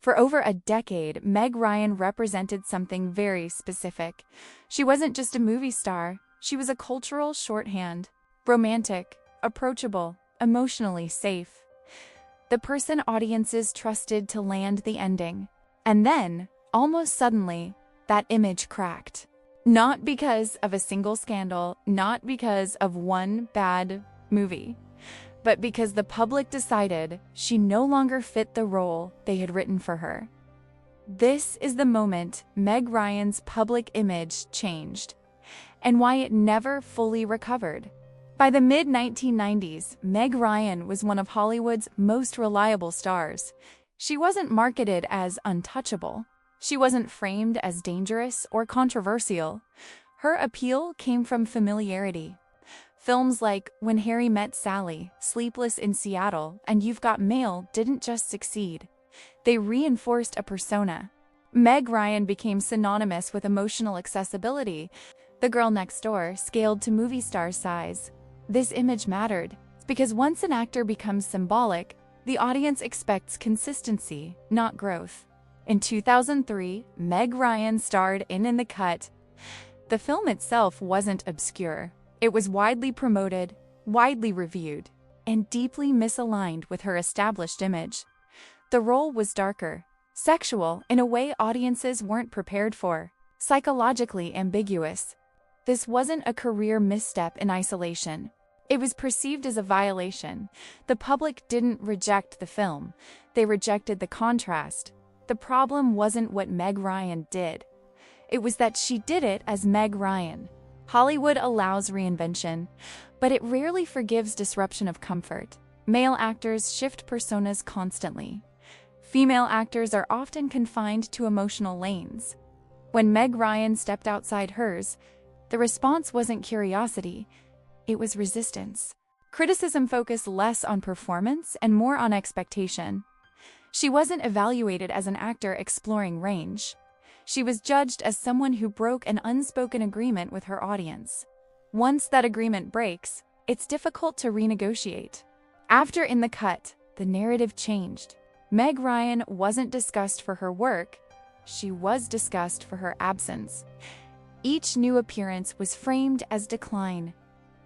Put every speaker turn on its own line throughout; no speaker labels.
For over a decade, Meg Ryan represented something very specific. She wasn't just a movie star, she was a cultural shorthand. Romantic, approachable, emotionally safe. The person audiences trusted to land the ending. And then, almost suddenly, that image cracked. Not because of a single scandal, not because of one bad movie, but because the public decided she no longer fit the role they had written for her. This is the moment Meg Ryan's public image changed, and why it never fully recovered. By the mid-1990s, Meg Ryan was one of Hollywood's most reliable stars. She wasn't marketed as untouchable. She wasn't framed as dangerous or controversial. Her appeal came from familiarity. Films like When Harry Met Sally, Sleepless in Seattle, and You've Got Mail didn't just succeed. They reinforced a persona. Meg Ryan became synonymous with emotional accessibility. The girl next door scaled to movie star size. This image mattered, because once an actor becomes symbolic, the audience expects consistency, not growth. In 2003, Meg Ryan starred in the Cut. The film itself wasn't obscure. It was widely promoted, widely reviewed, and deeply misaligned with her established image. The role was darker, sexual in a way audiences weren't prepared for, psychologically ambiguous. This wasn't a career misstep in isolation. It was perceived as a violation. The public didn't reject the film. They rejected the contrast. The problem wasn't what Meg Ryan did. It was that she did it as Meg Ryan. Hollywood allows reinvention, but it rarely forgives disruption of comfort. Male actors shift personas constantly. Female actors are often confined to emotional lanes. When Meg Ryan stepped outside hers, the response wasn't curiosity, it was resistance. Criticism focused less on performance and more on expectation. She wasn't evaluated as an actor exploring range. She was judged as someone who broke an unspoken agreement with her audience. Once that agreement breaks, it's difficult to renegotiate. After In the Cut, the narrative changed. Meg Ryan wasn't discussed for her work, she was discussed for her absence. Each new appearance was framed as decline.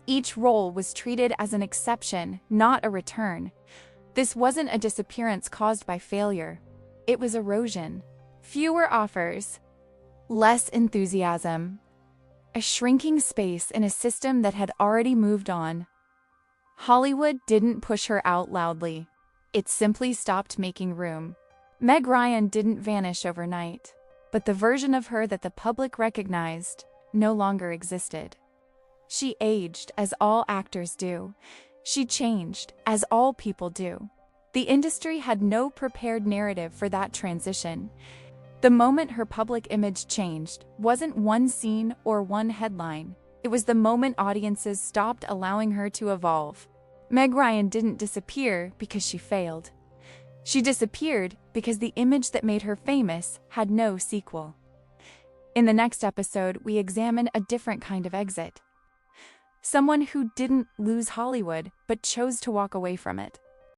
Each role was treated as an exception, not a return. This wasn't a disappearance caused by failure. It was erosion. Fewer offers, less enthusiasm, a shrinking space in a system that had already moved on. Hollywood didn't push her out loudly. It simply stopped making room. Meg Ryan didn't vanish overnight, but the version of her that the public recognized no longer existed. She aged, as all actors do. She changed, as all people do. The industry had no prepared narrative for that transition. The moment her public image changed wasn't one scene or one headline. It was the moment audiences stopped allowing her to evolve. Meg Ryan didn't disappear because she failed. She disappeared because the image that made her famous had no sequel. In the next episode, we examine a different kind of exit. Someone who didn't lose Hollywood, but chose to walk away from it.